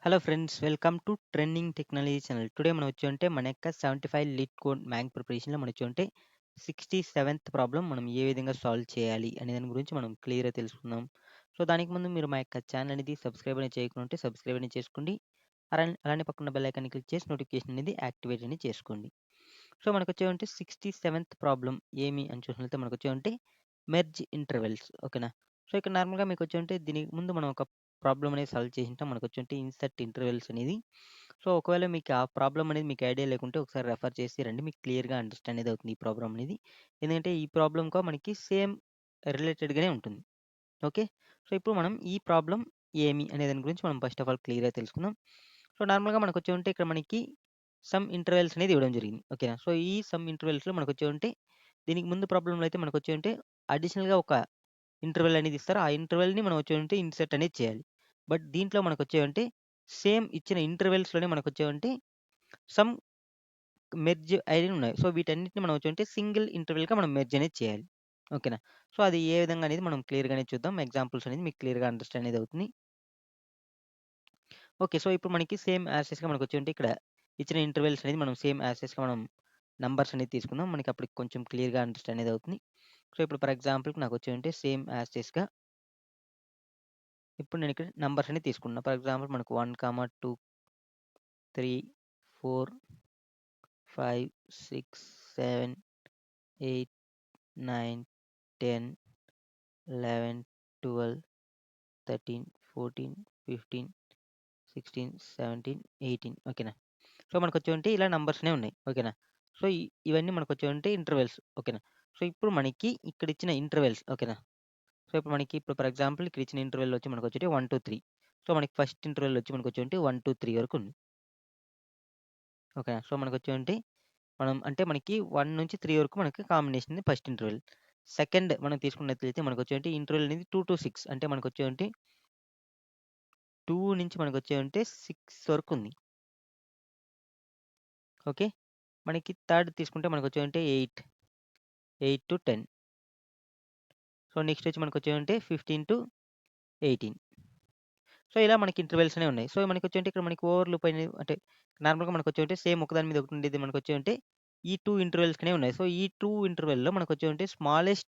Hello friends, welcome to trending technology channel. Today మనం వచ్చుంటే మన యొక్క 75 లీడ్ కోడ్ మ్యాంగ్ ప్రిపరేషన్‌లో మనం వచ్చుంటే 67th ప్రాబ్లమ్ మనం ఏ విధంగా సాల్వ్ చేయాలి అనే దాని గురించి మనం క్లియర్‌గా తెలుసుకుందాం. సో, దానికి ముందు మీరు మా యొక్క ఛానల్ అనేది సబ్స్క్రైబ్ అనేది చేయకుండా ఉంటే సబ్స్క్రైబ్ అనేది చేసుకోండి. అలానే పక్కన బెల్ ఐకాన్‌ని క్లిక్ చేసి నోటిఫికేషన్ అనేది యాక్టివేట్ అనేది చేసుకోండి. సో, మనకొచ్చేవంటే 67th ప్రాబ్లమ్ ఏమి అని చూసినట్లయితే మనకొచ్చేవంటే మెర్జ్ ఇంటర్వెల్స్. ఓకేనా? సో, ఇక్కడ నార్మల్‌గా మీకొచ్చేవంటే దీనికి ముందు మనం ఒక ప్రాబ్లమ్ అనేది సాల్వ్ చేసుంటాం. మనకొచ్చేవంటే ఇన్సర్ట్ ఇంటర్వెల్స్ అనేది. సో, ఒకవేళ మీకు ఆ ప్రాబ్లమ్ అనేది మీకు ఐడియా లేకుంటే ఒకసారి రెఫర్ చేసి రండి. మీకు క్లియర్‌గా అండర్‌స్టాండ్ అనేది అవుతుంది ఈ ప్రాబ్లమ్ అనేది. ఎందుకంటే ఈ ప్రాబ్లమ్‌కో మనకి సేమ్ రిలేటెడ్‌గానే ఉంటుంది. ఓకే. సో, ఇప్పుడు మనం ఈ ప్రాబ్లమ్ ఏమి అనే దాని గురించి మనం ఫస్ట్ ఆఫ్ ఆల్ క్లియర్‌గా తెలుసుకుందాం. సో, నార్మల్‌గా మనకొచ్చేవంటే ఇక్కడ మనకి సమ్ ఇంటర్వెల్స్ అనేది ఇవ్వడం జరిగింది. ఓకేనా? సో, ఈ సమ్ ఇంటర్వెల్స్‌లో మనకొచ్చేవంటే దీనికి ముందు ప్రాబ్లమ్‌లో అయితే మనకొచ్చేవంటే అడిషనల్‌గా ఒక ఇంటర్వెల్ అనేది ఇస్తారు. ఆ ఇంటర్వెల్‌ని మనం వచ్చేవంటే ఇన్సర్ట్ అనేది చేయాలి. బట్ దీంట్లో మనకొచ్చేవంటే సేమ్ ఇచ్చిన ఇంటర్వెల్స్‌లోనే మనకొచ్చేవంటే సమ్ మెర్జ్ అనేవి ఉన్నాయి. సో, వీటన్నిటిని మనం వచ్చేవంటే సింగిల్ ఇంటర్వెల్‌గా మనం మెర్జ్ అనేది చేయాలి. ఓకేనా? సో, అది ఏ విధంగా అనేది మనం క్లియర్‌గానే చూద్దాం. ఎగ్జాంపుల్స్ అనేది మీకు క్లియర్‌గా అండర్‌స్టాండ్ అనేది అవుతుంది. ఓకే. సో, ఇప్పుడు మనకి సేమ్ యాజ్ టీజ్‌గా మనకొచ్చేవంటే ఇక్కడ ఇచ్చిన ఇంటర్వెల్స్ అనేది మనం సేమ్ యాజ్ టీజ్‌గా మనం నంబర్స్ అనేది తీసుకుందాం. మనకి అప్పుడు కొంచెం క్లియర్‌గా అండర్‌స్టాండ్ అనేది అవుతుంది. సో, ఇప్పుడు ఫర్ ఎగ్జాంపుల్‌కి నాకొచ్చేవంటే సేమ్ యాజ్ టీజ్‌గా ఇప్పుడు నేను ఇక్కడ నంబర్స్ అనేది తీసుకుంటున్నా. ఫర్ ఎగ్జాంపుల్ మనకు 1, 2, 3, 4, 5, 6, 7, 8, 9, 10, 11, 12, 13, 14, 15, 16, 17, 18 ఓకేనా? సో, మనకొచ్చేవంటే ఇలా నంబర్స్‌నే ఉన్నాయి. ఓకేనా? సో, ఇవన్నీ మనకొచ్చేవంటే ఇంటర్వెల్స్. ఓకేనా? సో, ఇప్పుడు మనకి ఇక్కడిచ్చిన ఇంటర్వెల్స్ ఓకేనా? సో, ఇప్పుడు ఫర్ ఎగ్జాంపుల్ ఇక్కడ ఇచ్చిన ఇంటర్వెల్ వచ్చి మనకొచ్చేటి 1, 2, 3. సో, మనకి ఫస్ట్ ఇంటర్వెల్ వచ్చి మనకొచ్చేవంటే 1, 2, 3 వరకు ఉంది. ఓకేనా? సో, మనకొచ్చేవంటే మనం అంటే మనకి 1-3 వరకు మనకి కాంబినేషన్ ఫస్ట్ ఇంటర్వెల్. సెకండ్ మనం తీసుకున్నట్లయితే మనకొచ్చేవంటే ఇంటర్వెల్ అనేది 2-6 అంటే మనకొచ్చేవంటే 2 నుంచి మనకొచ్చేవంటే 6 వరకుంది. ఓకే. మనకి థర్డ్ తీసుకుంటే మనకొచ్చేవంటే 8-10. సో, నెక్స్ట్ వచ్చి మనకొచ్చేవంటే 15-18. సో, ఇలా మనకి ఇంటర్వెల్స్ అనేవి ఉన్నాయి. సో, మనకొచ్చేవంటే ఇక్కడ మనకి ఓవర్ లూప్ అనేది అంటే నార్మల్‌గా మనకొచ్చేవంటే సేమ్ ఒకదాని మీద ఒకటి ఉండేది మనకొచ్చేవంటే ఈ 2 ఇంటర్వెల్స్‌కనే ఉన్నాయి. సో, ఈ 2 ఇంటర్వెల్‌లో మనకొచ్చేవంటే స్మాలెస్ట్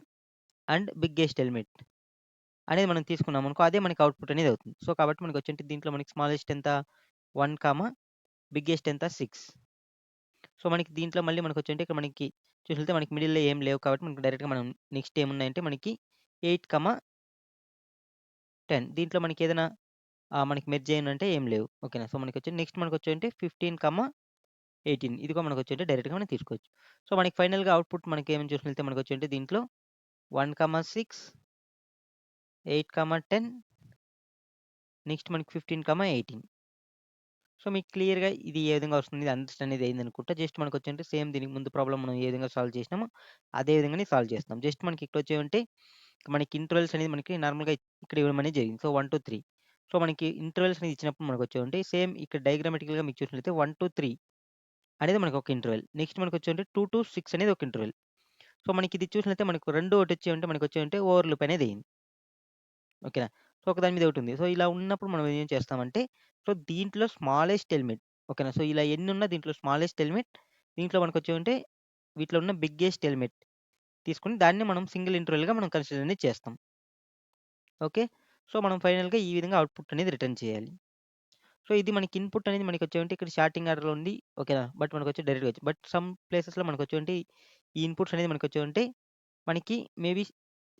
అండ్ బిగ్గెస్ట్ ఎలిమెంట్ అనేది మనం తీసుకున్నామనుకో అదే మనకి అవుట్‌పుట్ అనేది అవుతుంది. సో, కాబట్టి మనకొచ్చేంటి దీంట్లో మనకి స్మాలెస్ట్ ఎంత 1, బిగ్గెస్ట్ ఎంత 6. సో, మనకి దీంట్లో మళ్ళీ మనకొచ్చేంటి ఇక్కడ మనకి చూసినట్లయితే మనకి మిడిల్‌లో ఏం లేవు కాబట్టి మనకి డైరెక్ట్‌గా మనం నెక్స్ట్ ఏమున్నాయంటే మనకి 8, 10 దీంట్లో మనకేదైనా మనకి మెర్జ్ అయ్యనంటే ఏం లేవు. ఓకేనా? సో, మనకొచ్చి నెక్స్ట్ మనకొచ్చేంటి 15, 18 ఇది కూడా మనకొచ్చేంటి డైరెక్ట్‌గా మనం తీసుకోవచ్చు. సో, మనకి ఫైనల్‌గా అవుట్‌పుట్ మనకేమని చూసినట్లయితే మనకొచ్చేంటి దీంట్లో 1, 6, 8, 10 నెక్స్ట్ మనకి 15, 18. సో, మీకు క్లియర్‌గా ఇది ఏ విధంగా వస్తుంది అండర్‌స్టాండ్ అనేది అయిందనుకుంటా. జస్ట్ మనకొచ్చేంటి సేమ్ దీనికి ముందు ప్రాబ్లమ్ మనం ఏ విధంగా సాల్వ్ చేసినామో, అదే విధంగానే సాల్వ్ చేస్తున్నాం. జస్ట్ మనకి ఇక్కడొచ్చేవంటే, మనకి ఇంటర్వెల్స్ అనేది మనకి నార్మల్‌గా ఇక్కడ ఇవ్వడం అనేది జరిగింది. సో, 1-3 సో, మనకి ఇంటర్వెల్స్ అనేది ఇచ్చినప్పుడు మనకొచ్చేవంటే సేమ్ ఇక్కడ డయాగ్రామాటికల్‌గా మీకు చూసినట్లయితే 1-3 అనేది మనకొక ఇంటర్వెల్. నెక్స్ట్ మనకొచ్చేవంటే 2-6 అనేది ఒక ఇంటర్వెల్. సో, మనకిది చూసినట్లయితే మనకు 2 ఒకటొచ్చేవంటే మనకొచ్చేవంటే ఓవర్ లూప్ అనేది అయింది. ఓకేనా? సో, ఒకదాని మీద ఒకటుంది. సో, ఇలా ఉన్నప్పుడు మనం ఏం చేస్తామంటే, సో, దీంట్లో స్మాలెస్ట్ ఎలిమెంట్ ఓకేనా? సో, ఇలా ఎన్నున్నా దీంట్లో స్మాలెస్ట్ ఎలిమెంట్, దీంట్లో మనకొచ్చేవంటే వీటిలో ఉన్న బిగ్గెస్ట్ ఎలిమెంట్ తీసుకొని దాన్ని మనం సింగిల్ ఇంటర్వెల్‌గా మనం కన్సిడర్ అనేది చేస్తాం. ఓకే. సో, మనం ఫైనల్‌గా ఈ విధంగా అవుట్‌పుట్ అనేది రిటర్న్ చేయాలి. సో, ఇది మనకి ఇన్‌పుట్ అనేది మనకొచ్చేవంటే ఇక్కడ షార్టింగ్ ఆర్డర్‌లో ఉంది. ఓకేనా? బట్ మనకొచ్చి డైరెక్ట్‌గా వచ్చింది. బట్ సమ్ ప్లేసెస్‌లో మనకొచ్చేవంటే ఈ ఇన్‌పుట్స్ అనేది మనకొచ్చేవంటే మనకి మేబీ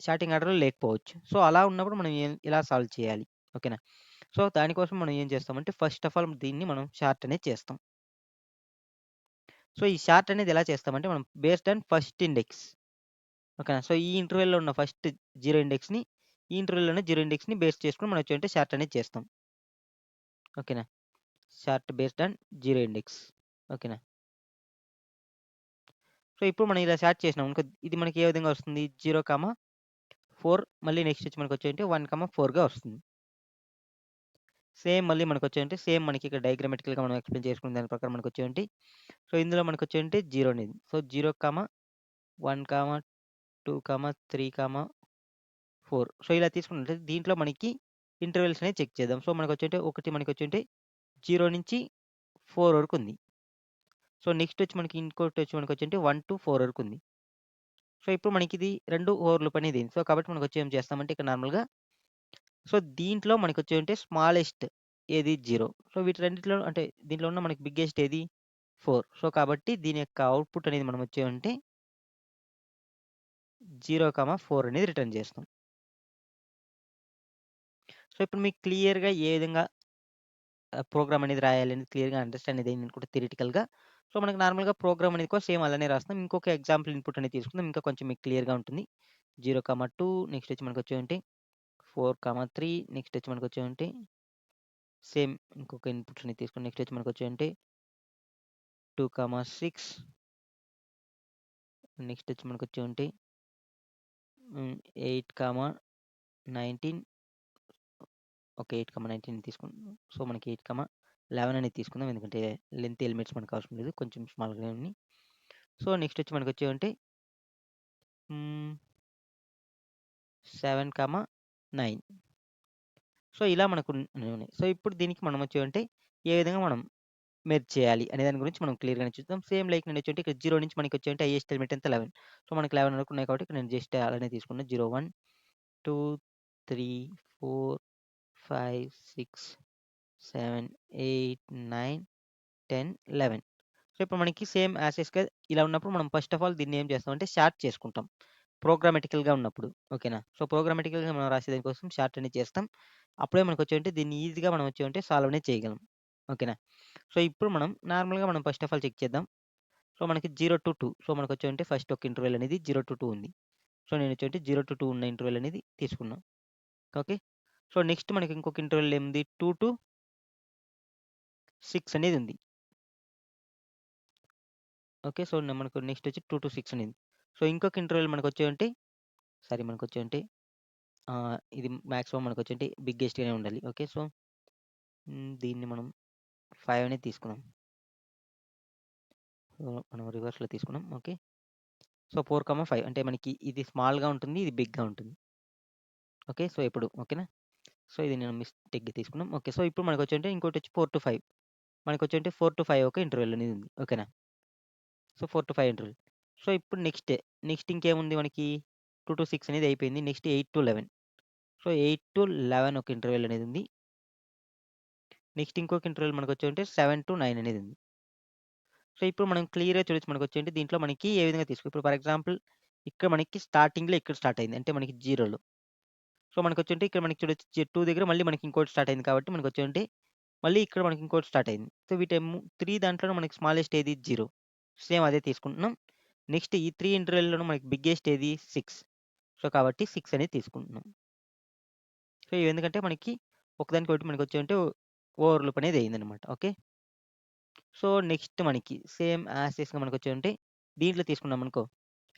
షార్టింగ్ ఆర్డర్‌లో లేకపోవచ్చు. సో, అలా ఉన్నప్పుడు మనం ఎలా సాల్వ్ చేయాలి? ఓకేనా? సో, దానికోసం మనం ఏం చేస్తామంటే ఫస్ట్ ఆఫ్ ఆల్ దీన్ని మనం షార్ట్ అనేది చేస్తాం. సో, ఈ షార్ట్ అనేది ఎలా చేస్తామంటే మనం బేస్డ్ ఆన్ ఫస్ట్ ఇండెక్స్. ఓకేనా? సో, ఈ ఇంటర్వెల్‌లో ఉన్న ఫస్ట్ 0 ఇండెక్స్‌ని, ఈ ఇంటర్వెల్‌లో ఉన్న 0 ఇండెక్స్‌ని బేస్ చేసుకొని మనం వచ్చేంటే షార్ట్ అనేది చేస్తాం. ఓకేనా? Short based on 0 index. ఓకేనా? సో, ఇప్పుడు మనం ఇలా షార్ట్ చేసినామనుకో ఇది మనకి ఏ విధంగా వస్తుంది 0, 4 మళ్ళీ నెక్స్ట్ వచ్చి మనకొచ్చేంటి 1, 4గా వస్తుంది. సేమ్ మళ్ళీ మనకొచ్చేంటి సేమ్ మనకి ఇక్కడ డయాగ్రామాటికల్‌గా మనం ఎక్స్‌ప్లెయిన్ చేసుకున్న దాని ప్రకారం మనకొచ్చేంటి సో, ఇందులో మనకొచ్చేంటి 0 అనేది. సో, 0, 1, 2, 3, 4 సో, ఇలా తీసుకున్నట్లయితే దీంట్లో మనకి ఇంటర్వెల్స్ అనేవి చెక్ చేద్దాం. సో, మనకొచ్చేంటి ఒకటి మనకొచ్చేంటి 0 నుంచి 4 వరకు ఉంది. సో, నెక్స్ట్ వచ్చి మనకి ఇంకోటి వచ్చి మనకొచ్చేంటి 1-4 వరకు ఉంది. సో, ఇప్పుడు మనకిది 2 ఓవర్ లూప్ అనేది సో, కాబట్టి మనకొచ్చి ఏం చేస్తామంటే ఇక్కడ నార్మల్‌గా సో, దీంట్లో మనకొచ్చేంటి స్మాలెస్ట్ ఏది 0. సో, వీటి రెండిట్లో అంటే దీంట్లో ఉన్న మనకి బిగ్గెస్ట్ ఏది 4. సో, కాబట్టి దీని యొక్క అవుట్‌పుట్ అనేది మనం వచ్చేమంటే 0, 4 అనేది రిటర్న్ చేస్తాం. సో, ఇప్పుడు మీకు క్లియర్‌గా ఏ విధంగా ప్రోగ్రామ్ అనేది రాయాలనేది క్లియర్‌గా అండర్‌స్టాండ్ అనేది అయిందనుకుంటా థియరిటికల్‌గా. సో, మనకు నార్మల్‌గా ప్రోగ్రామ్ అనేది కూడా సేమ్ అలానే రాస్తాం. ఇంకొక ఎగ్జాంపుల్ ఇన్‌పుట్ అనేది తీసుకుందాం. ఇంకా కొంచెం మీకు క్లియర్‌గా ఉంటుంది. 0, 2 నెక్స్ట్ వచ్చి మనకొచ్చేంటి 4, 3 నెక్స్ట్ వచ్చి మనకొచ్చేంటి సేమ్ ఇంకొక ఇన్‌పుట్స్ అనేది తీసుకొని నెక్స్ట్ వచ్చి మనకొచ్చేంటి 2, 6 నెక్స్ట్ వచ్చి మనకొచ్చేంటి 8, 19 ఓకే. 8, 19 తీసుకుందాం. సో, మనకి 8, 11 అనేది తీసుకుందాం. ఎందుకంటే లెంత్ ఎలిమెంట్స్ మనకు అవసరం లేదు. కొంచెం స్మాల్‌గా ఉన్నాయి. సో, నెక్స్ట్ వచ్చి మనకొచ్చేవంటే హ్మ్. 7, 9 సో, ఇలా మనకు ఉన్నాయి. సో, ఇప్పుడు దీనికి మనం వచ్చేవంటే ఏ విధంగా మనం మెర్జ్ చేయాలి అనే దాని గురించి మనం క్లియర్‌గానే చూద్దాం. సేమ్ లైక్ నేనొచ్చేంటి ఇక్కడ 0 నుంచి మనకొచ్చేంటి హైయెస్ట్ ఎలిమెంట్ ఎంత 11. సో, మనకి 11 వరకు ఉన్నాయి కాబట్టి ఇక్కడ నేను జస్ట్ అలానే తీసుకున్నా. 0, 1, 2, 3, 4, 5, 6, 7, 8, 9, 10, 11 సో, ఇప్పుడు మనకి సేమ్ యాస్ టీజ్‌గా ఇలా ఉన్నప్పుడు మనం ఫస్ట్ ఆఫ్ ఆల్ దీన్ని ఏం చేస్తామంటే షార్ట్ చేసుకుంటాం. ప్రోగ్రామాటికల్‌గా ఉన్నప్పుడు. ఓకేనా? సో, ప్రోగ్రామాటికల్‌గా మనం రాసేదాని కోసం షార్ట్ అనేది చేస్తాం. అప్పుడే మనకొచ్చేంటి దీన్ని ఈజీగా మనం వచ్చేంటి సాల్వ్ అనేది చేయగలం. ఓకేనా? సో, ఇప్పుడు మనం నార్మల్‌గా మనం ఫస్ట్ ఆఫ్ ఆల్ చెక్ చేద్దాం. సో, మనకి 0-2 సో, మనకొచ్చేంటి ఫస్ట్ ఒక ఇంటర్వెల్ అనేది 0-2 ఉంది. సో, నేనొచ్చేంటి 0-2 ఉన్న ఇంటర్వెల్ అనేది తీసుకున్నా. ఓకే. సో, నెక్స్ట్ మనకి ఇంకొక ఇంటర్వెల్ ఏముంది 2-6 అనేది ఉంది. ఓకే. సో, మనకు నెక్స్ట్ వచ్చి 2-6 అనేది. సో, ఇంకొక ఇంటర్వెల్ మనకొచ్చేంటి మనకొచ్చేంటి ఇది మాక్సిమం మనకొచ్చేంటి బిగ్గెస్ట్‌గానే ఉండాలి. ఓకే. సో, దీన్ని మనం 5 అనేది తీసుకుందాం. సో, మనం రివర్స్‌లో తీసుకున్నాం. ఓకే. సో, 4, 5 అంటే మనకి ఇది స్మాల్‌గా ఉంటుంది. ఇది బిగ్‌గా ఉంటుంది. ఓకే. సో, ఇప్పుడు ఓకేనా? సో, ఇది నేను మిస్టేక్‌గా తీసుకున్నాం. ఓకే. సో, ఇప్పుడు మనకొచ్చేంటి ఇంకోటొచ్చి 4-5 మనకొచ్చేంటి 4-5 ఒక ఇంటర్వెల్ అనేది ఉంది. ఓకేనా? So, 4-5 interval. సో, ఇప్పుడు నెక్స్ట్ ఇంకేముంది మనకి 2-6 అనేది అయిపోయింది. నెక్స్ట్ 8-11 సో, 8-11 ఒక ఇంటర్వెల్ అనేది ఉంది. నెక్స్ట్ ఇంకొక ఇంటర్వెల్ మనకొచ్చేంటి 7-9 అనేది ఉంది. సో, ఇప్పుడు మనం క్లియర్‌గా చూడొచ్చు మనకొచ్చేంటి దీంట్లో మనకి ఏ విధంగా ఇప్పుడు ఫర్ ఎగ్జాంపుల్ ఇక్కడ మనకి స్టార్టింగ్‌లో ఇక్కడ స్టార్ట్ అయింది. అంటే మనకి 0లో. సో, మనకొచ్చేంటి ఇక్కడ మనకి చూడొచ్చు 2 దగ్గర మళ్ళీ మనకి ఇంకోటి స్టార్ట్ అయింది కాబట్టి మనకొచ్చేంటి మళ్ళీ ఇక్కడ మనకి ఇంకోటి స్టార్ట్ అయింది. సో, 3 దాంట్లోనే మనకి స్మాలెస్ట్ ఏది 0 సేమ్ అదే తీసుకుంటున్నాం. నెక్స్ట్ ఈ 3 ఇంటర్వెల్‌లోనూ మనకి బిగ్గెస్ట్ ఏది 6 సో, కాబట్టి 6 అనేది తీసుకుంటున్నాం. సో, ఎందుకంటే మనకి ఒకదానికొకటి మనకొచ్చేంటి ఓవర్ లూప్ అనేది అయిందనమాట. ఓకే. సో, నెక్స్ట్ మనకి సేమ్ యాస్ టీజ్‌గా మనకొచ్చేంటి దీంట్లో తీసుకున్నామనుకో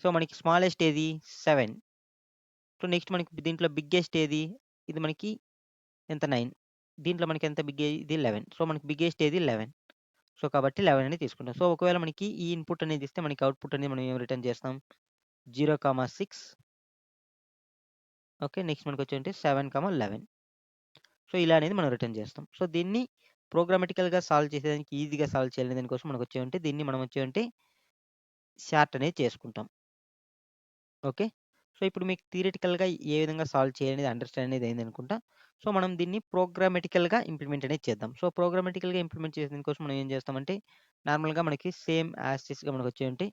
సో, మనకి స్మాలెస్ట్ ఏది 7 సో, నెక్స్ట్ మనకి దీంట్లో బిగ్గెస్ట్ ఏది ఇది మనకి ఎంత 9 దీంట్లో మనకి ఎంత ఇది 11 సో, మనకి బిగ్గెస్ట్ ఏది 11 సో, కాబట్టి 11 అని తీసుకుంటాం. సో, ఒకవేళ మనకి ఈ ఇన్‌పుట్ అనేది ఇస్తే మనకి అవుట్‌పుట్ అనేది మనం ఏం రిటర్న్ చేస్తాం 0, 6 ఓకే. నెక్స్ట్ మనకొచ్చేంటి 7, 11 సో, ఇలా అనేది మనం రిటర్న్ చేస్తాం. సో, దీన్ని ప్రోగ్రామాటికల్‌గా సాల్వ్ చేసేదానికి ఈజీగా సాల్వ్ చేయాలనే దానికోసం మనకొచ్చేంటి దీన్ని మనం వచ్చేంటి షార్ట్ అనేది చేసుకుంటాం. ఓకే. సో, ఇప్పుడు మీకు థియరిటికల్‌గా ఏ విధంగా సాల్వ్ చేయాలనేది అండర్‌స్టాండ్ అనేది అయిందనుకుంటా. సో, మనం దీన్ని ప్రోగ్రామాటికల్‌గా ఇంప్లిమెంట్ అనేది చేద్దాం. సో, ప్రోగ్రామాటికల్‌గా ఇంప్లిమెంట్ చేసేదాని కోసం మనం ఏం చేస్తామంటే నార్మల్‌గా మనకి సేమ్ యాస్ టీజ్‌గా మనకొచ్చేంటి